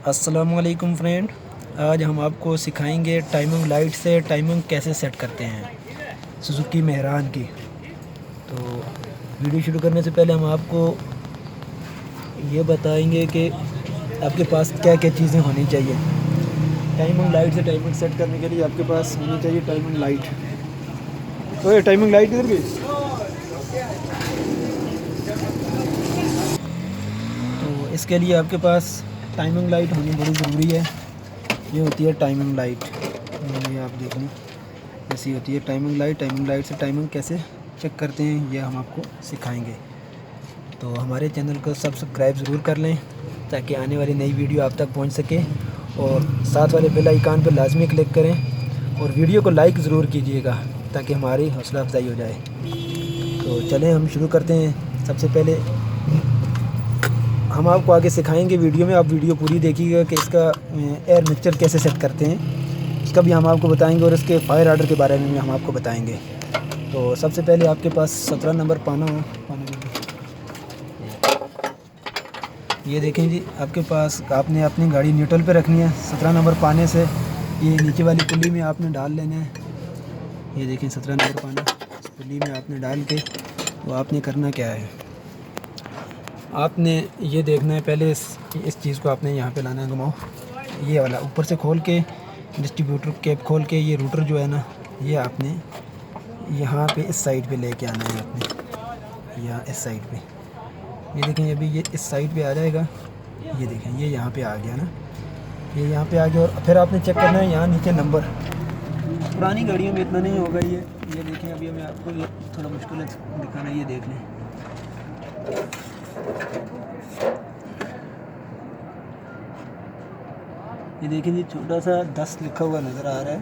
अस्सलामुअलैकुम फ्रेंड, आज हम आपको सिखाएंगे टाइमिंग लाइट से टाइमिंग कैसे सेट करते हैं सुजुकी मेहरान की। तो वीडियो शुरू करने से पहले हम आपको ये बताएंगे कि आपके पास क्या क्या चीज़ें होनी चाहिए। टाइमिंग लाइट से टाइमिंग सेट करने के लिए आपके पास होनी चाहिए टाइमिंग लाइट। तो ये टाइमिंग लाइट किधर गई? तो इसके लिए आपके पास टाइमिंग लाइट होनी बड़ी ज़रूरी है। ये होती है टाइमिंग लाइट, ये आप देख लें ऐसी होती है टाइमिंग लाइट। टाइमिंग लाइट से टाइमिंग कैसे चेक करते हैं ये हम आपको सिखाएंगे। तो हमारे चैनल को सब्सक्राइब ज़रूर कर लें ताकि आने वाली नई वीडियो आप तक पहुंच सके, और साथ वाले बेल आइकन पर लाजमी क्लिक करें और वीडियो को लाइक ज़रूर कीजिएगा ताकि हमारी हौसला अफजाई हो जाए। तो चलें हम शुरू करते हैं। सबसे पहले हम आपको आगे सिखाएंगे वीडियो में, आप वीडियो पूरी देखिएगा कि इसका एयर मिक्सचर कैसे सेट करते हैं, इसका भी हम आपको बताएंगे और इसके फायर आर्डर के बारे में भी हम आपको बताएंगे। तो सबसे पहले आपके पास 17 नंबर पाना हो, ये देखें जी, आपके पास आपने अपनी गाड़ी न्यूट्रल पे रखनी है। 17 नंबर पाने से ये नीचे वाली पुली में आपने डाल लेना है। ये देखें 17 नंबर पाना, इस पुली में आपने डाल के तो आपने करना क्या है, आपने ये देखना है पहले इस चीज़ को आपने यहाँ पे लाना है, घुमाओ ये वाला ऊपर से खोल के, डिस्ट्रीब्यूटर कैप खोल के, ये रूटर जो है ना ये आपने यहाँ पे इस साइड पे लेके आना है आपने, यहाँ इस साइड पे। ये देखें अभी ये इस साइड पे आ जाएगा, ये देखें ये यहाँ पे आ गया ना, ये यहाँ पे आ गया। और फिर आपने चेक करना है यहाँ नीचे नंबर, पुरानी गाड़ियों में इतना नहीं होगा। ये देखें अभी मैं आपको ये थोड़ा मुश्किल है दिखाना, ये देख लें ये देखें जी छोटा सा 10 लिखा हुआ नज़र आ रहा है।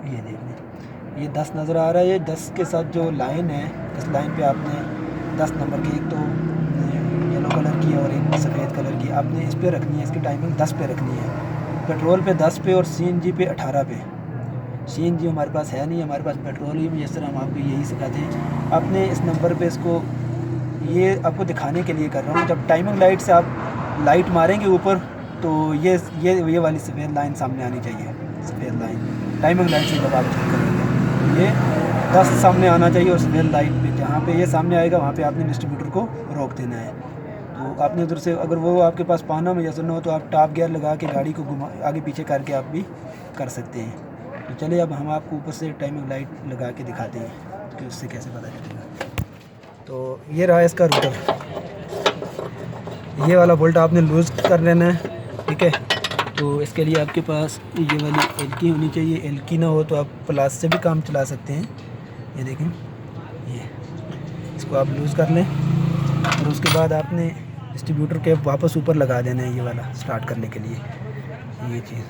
ये देखें ये 10 नज़र आ रहा है। ये 10 के साथ जो लाइन है, इस लाइन पे आपने 10 नंबर की, एक तो येलो कलर की और एक सफ़ेद कलर की, आपने इस पे रखनी है। इसकी टाइमिंग 10 पे रखनी है, पेट्रोल पे 10 पे और CNG पे 18 पे। CNG हमारे पास है नहीं, हमारे पास पेट्रोल ही, जिस तरह हम आपको यही सिखाते हैं। आपने इस नंबर पे इसको, ये आपको दिखाने के लिए कर रहा हूँ, जब टाइमिंग लाइट से आप लाइट मारेंगे ऊपर तो ये वाली सफ़ेद लाइन सामने आनी चाहिए। सफ़ेद लाइन टाइमिंग लाइट से जब आप चेक करेंगे ये 10 सामने आना चाहिए, और सफ़ेद लाइट पे जहाँ पे ये सामने आएगा वहाँ पे आपने डिस्ट्रीब्यूटर को रोक देना है। तो आपने उधर से, अगर वो आपके पास पाना में जैसे न हो तो आप टॉप गियर लगा के गाड़ी को घुमा आगे पीछे करके आप भी कर सकते हैं। तो चलिए अब हम आपको ऊपर से टाइमिंग लाइट लगा के दिखाते हैं कि उससे कैसे पता चलेगा। तो ये रहा इसका रूटर, ये वाला बोल्ट आपने लूज़ कर लेना है, ठीक है। तो इसके लिए आपके पास ये वाली एलकी होनी चाहिए। एलकी ना हो तो आप प्लास से भी काम चला सकते हैं। ये देखें, ये इसको आप लूज़ कर लें और उसके बाद आपने डिस्ट्रीब्यूटर के वापस ऊपर लगा देना है, ये वाला स्टार्ट करने के लिए। ये चीज़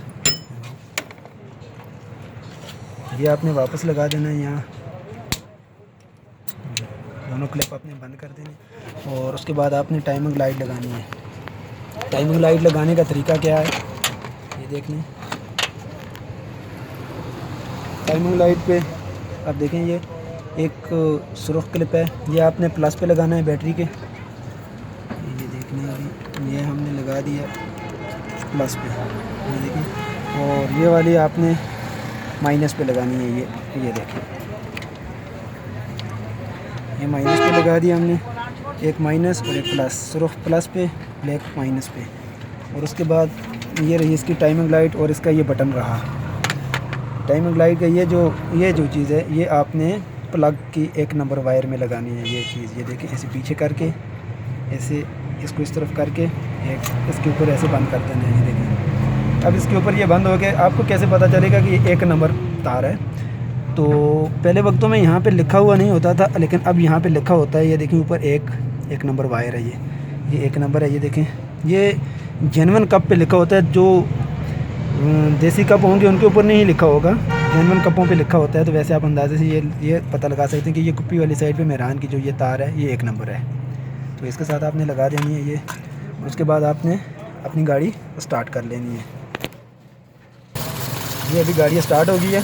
ये आपने वापस लगा देना है, यहाँ दोनों क्लिप आपने बंद कर देनी। और उसके बाद आपने टाइमिंग लाइट लगानी है। टाइमिंग लाइट लगाने का तरीका क्या है ये देख लें। टाइमिंग लाइट पे आप देखें ये एक सुर्ख क्लिप है, ये आपने प्लस पे लगाना है बैटरी के। ये देख लें अभी ये हमने लगा दिया प्लस पे, ये देखें। और ये वाली आपने माइनस पे लगानी है। ये देखें ये माइनस पे लगा दिया हमने, एक माइनस और एक प्लस, सुर्ख प्लस पे ब्लैक माइनस पे। और उसके बाद ये रही इसकी टाइमिंग लाइट, और इसका ये बटन रहा टाइमिंग लाइट का। ये जो चीज़ है ये आपने प्लग की 1 नंबर वायर में लगानी है। ये चीज़ ये देखें, ऐसे पीछे करके, ऐसे इसको इस तरफ करके एक इसके ऊपर ऐसे बंद कर देना है। ये देखें अब इसके ऊपर ये बंद हो गया। आपको कैसे पता चलेगा कि ये 1 नंबर तार है? तो पहले वक्तों में यहाँ पे लिखा हुआ नहीं होता था, लेकिन अब यहाँ पे लिखा होता है। ये देखें ऊपर एक नंबर वायर है, ये 1 नंबर है। ये देखें ये जेन्युइन कप पे लिखा होता है। जो देसी कप होंगे उनके ऊपर नहीं लिखा होगा, जेन्युइन कपों पे लिखा होता है। तो वैसे आप अंदाजे से ये पता लगा सकते हैं कि ये कुप्पी वाली साइड पे मेहरान की जो ये तार है ये 1 नंबर है। तो इसके साथ आपने लगा देनी है ये। उसके बाद आपने अपनी गाड़ी स्टार्ट कर लेनी है। ये अभी गाड़ी स्टार्ट हो गई है।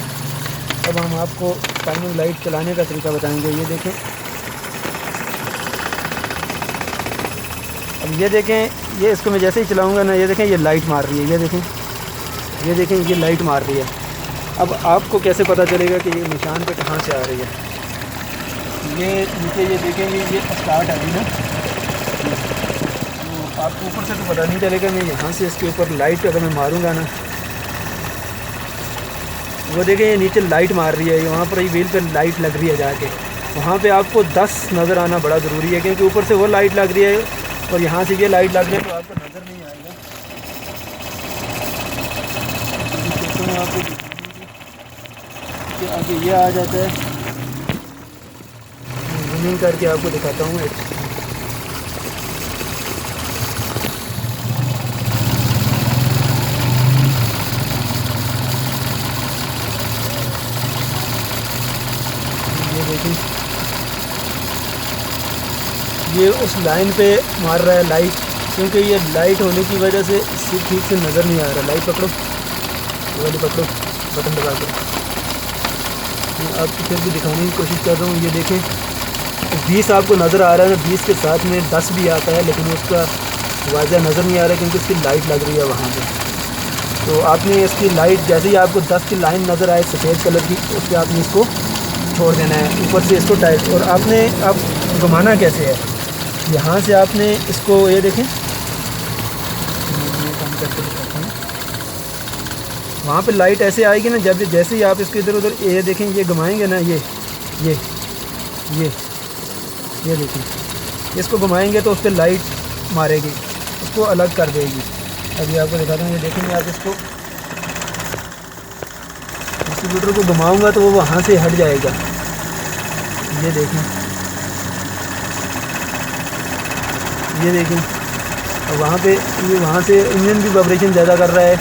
अब हम आपको टाइमिंग लाइट चलाने का तरीका बताएंगे। ये देखें अब ये देखें, ये इसको मैं जैसे ही चलाऊँगा ना, ये देखें ये लाइट मार रही है, ये देखें, ये देखें ये लाइट मार रही है। अब आपको कैसे पता चलेगा कि ये निशान पे कहाँ से आ रही है? ये नीचे ये देखेंगे, ये स्टार्ट आ रही ना, तो आपको ऊपर से तो पता नहीं चलेगा। मैं यहाँ से इसके ऊपर लाइट अगर मैं मारूँगा ना, वो देखें ये नीचे लाइट मार रही है, वहाँ पर ही व्हील पे लाइट लग रही है जाके। वहाँ पे आपको 10 नज़र आना बड़ा ज़रूरी है, क्योंकि ऊपर से वो लाइट लग रही है और यहाँ से ये लाइट लग रही है, तो आपको नज़र नहीं आएगा। तो मैं आपको आगे ये आ जाता है, जूमिंग करके आपको दिखाता हूँ। ये देखिए, ये उस लाइन पे मार रहा है लाइट, क्योंकि ये लाइट होने की वजह से ठीक से नज़र नहीं आ रहा। लाइट पकड़ो, ये वाली पकड़ो, बटन दबा कर मैं आपको फिर भी दिखाने की कोशिश कर रहा हूँ। ये देखें 20 आपको नज़र आ रहा है, 20 के साथ में 10 भी आता है, लेकिन उसका वाज़ा नज़र नहीं आ रहा क्योंकि उसकी लाइट लग रही है वहाँ पे। तो आपने इसकी लाइट जैसे ही आपको 10 की लाइन नज़र आए सफ़ेद कलर की, तो उसके आपने इसको छोड़ देना है, ऊपर से इसको टाइट। और आपने अब घुमाना कैसे है, यहाँ से आपने इसको, ये देखें कम करके दिखाता हूँ, वहाँ पे लाइट ऐसे आएगी ना, जब जैसे ही आप इसको इधर उधर, ये देखें ये घुमाएंगे ना, ये देखें, इसको घुमाएंगे तो उस पर लाइट मारेगी, उसको अलग कर देगी। अभी आपको दिखाता हूँ, ये देखेंगे आप इसको, डिस्ट्रीब्यूटर को घुमाऊंगा तो वो वहाँ से हट जाएगा। ये देखें, ये देखें, और वहाँ पे ये वहाँ से इंजन भी वाइब्रेशन ज़्यादा कर रहा है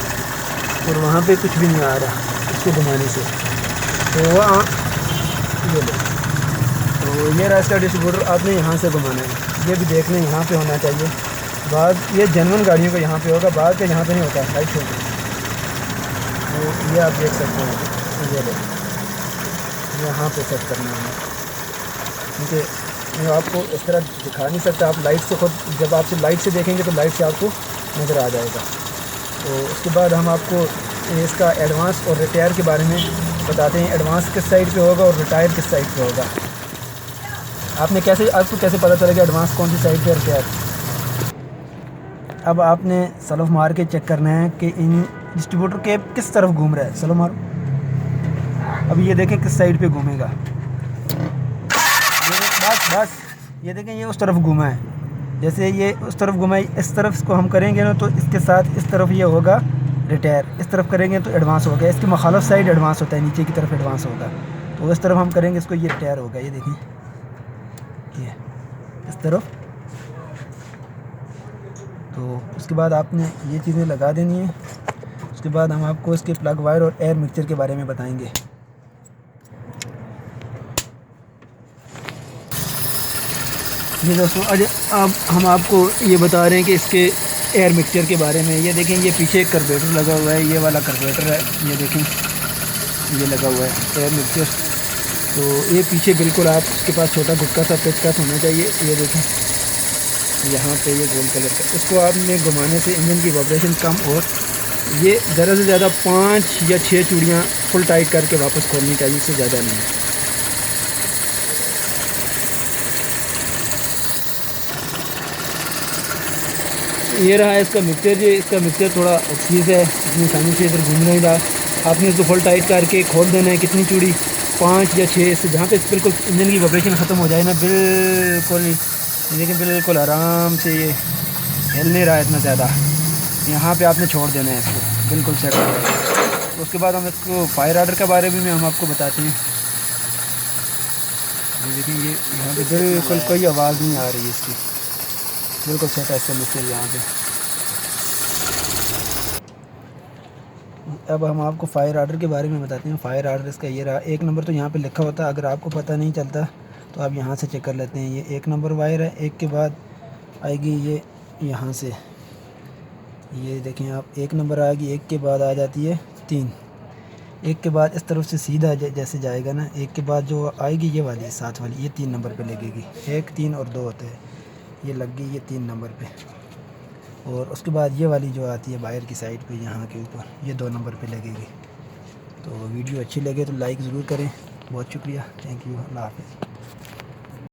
और वहाँ पे कुछ भी नहीं आ रहा इसको घुमाने से। तो ये लो, तो ये रहा इसका डिस्ट्रीब्यूटर, आपने यहाँ से घुमाना है। ये भी देख लें, यहाँ पे होना चाहिए। बाद ये जेन्युइन गाड़ियों का यहाँ पे होगा, बाद का यहाँ पे नहीं होता लाइट छोड़। तो ये आप देख सकते हैं, ये लो यहाँ पे सेट करना है, क्योंकि मैं आपको इस तरह दिखा नहीं सकता। आप लाइट से खुद, जब आपसे लाइट से देखेंगे तो लाइट से आपको नज़र आ जाएगा। तो उसके बाद हम आपको इसका एडवांस और रिटायर के बारे में बताते हैं। एडवांस किस साइड पे होगा और रिटायर किस साइड पे होगा। आपको कैसे पता चलेगा एडवांस कौन सी साइड पे, रिटायर? अब आपने सलफ मार के चेक करना है कि इन डिस्ट्रीब्यूटर के किस तरफ घूम रहा है। सलफ मारो, अब ये देखें किस साइड पे घूमेगा। बस ये देखें, ये उस तरफ घूमा है। जैसे ये उस तरफ घुमा है, इस तरफ इसको हम करेंगे ना, तो इसके साथ इस तरफ ये होगा रिटायर, इस तरफ करेंगे तो एडवांस होगा। इसके मुखालिफ साइड एडवांस होता है, नीचे की तरफ एडवांस होगा। तो इस तरफ हम करेंगे इसको, ये रिटायर होगा। ये देखें, ये इस तरफ। तो उसके बाद आपने ये चीज़ें लगा देनी है। उसके बाद हम आपको इसके प्लग वायर और एयर मिक्सचर के बारे में बताएंगे। ये दोस्तों, अब हम आपको ये बता रहे हैं कि इसके एयर मिक्सचर के बारे में। ये देखें, ये पीछे एक कार्बोरेटर लगा हुआ है, ये वाला कार्बोरेटर है। ये देखें, ये लगा हुआ है एयर मिक्सचर। तो ये पीछे बिल्कुल आपके पास छोटा गुटका सा पेचकस होना चाहिए। ये देखें, यहाँ पे ये गोल्ड कलर का, इसको आपने घुमाने से इंजन की वाइब्रेशन कम, और ये ज़्यादा से ज़्यादा 5 या 6 चूड़ियाँ फुल टाइट करके वापस खोलनी चाहिए, इससे ज़्यादा नहीं। ये रहा इसका मिक्सचर। ये इसका मिक्सचर थोड़ा एक्सक्यूज है, इतनी आसानी से इधर घूम नहीं रहा। आपने इसको फुल टाइट करके खोल देना है। कितनी चूड़ी, 5 या 6 से, जहाँ पे बिल्कुल इंजन की वाइब्रेशन ख़त्म हो जाए ना, बिल्कुल, लेकिन बिल्कुल आराम से ये हिल नहीं रहा है इतना ज़्यादा, यहाँ पे आपने छोड़ देना है इसको, बिल्कुल सेट हो जाएगा। तो उसके बाद हम इसको फायर आर्डर के बारे में हम आपको बताते हैं। ये देखिए, ये यहाँ पे बिल्कुल कोई आवाज़ नहीं आ रही है इसकी, बिल्कुल सेट है इसका मिक्सचर यहाँ पे। अब हम आपको फायर आर्डर के बारे में बताते हैं। फायर आर्डर इसका ये रहा। 1 नंबर तो यहाँ पे लिखा होता है, अगर आपको पता नहीं चलता तो आप यहाँ से चेक कर लेते हैं। ये 1 नंबर वायर है। 1 के बाद आएगी ये यहाँ से, ये देखें आप, 1 नंबर आएगी, 1 के बाद आ जाती है 3। 1 के बाद इस तरफ से सीधा जैसे जाएगा ना, 1 के बाद जो आएगी ये वाली 7 वाली, ये 3 नंबर पे लगेगी। 1, 3 और 2 होते हैं। ये लग गई, ये 3 नंबर पे। और उसके बाद ये वाली जो आती है बाहर की साइड पे यहाँ के ऊपर, ये 2 नंबर पे लगेगी। तो वीडियो अच्छी लगे तो लाइक ज़रूर करें। बहुत शुक्रिया, थैंक यू, अल्लाह हाफ़िज़।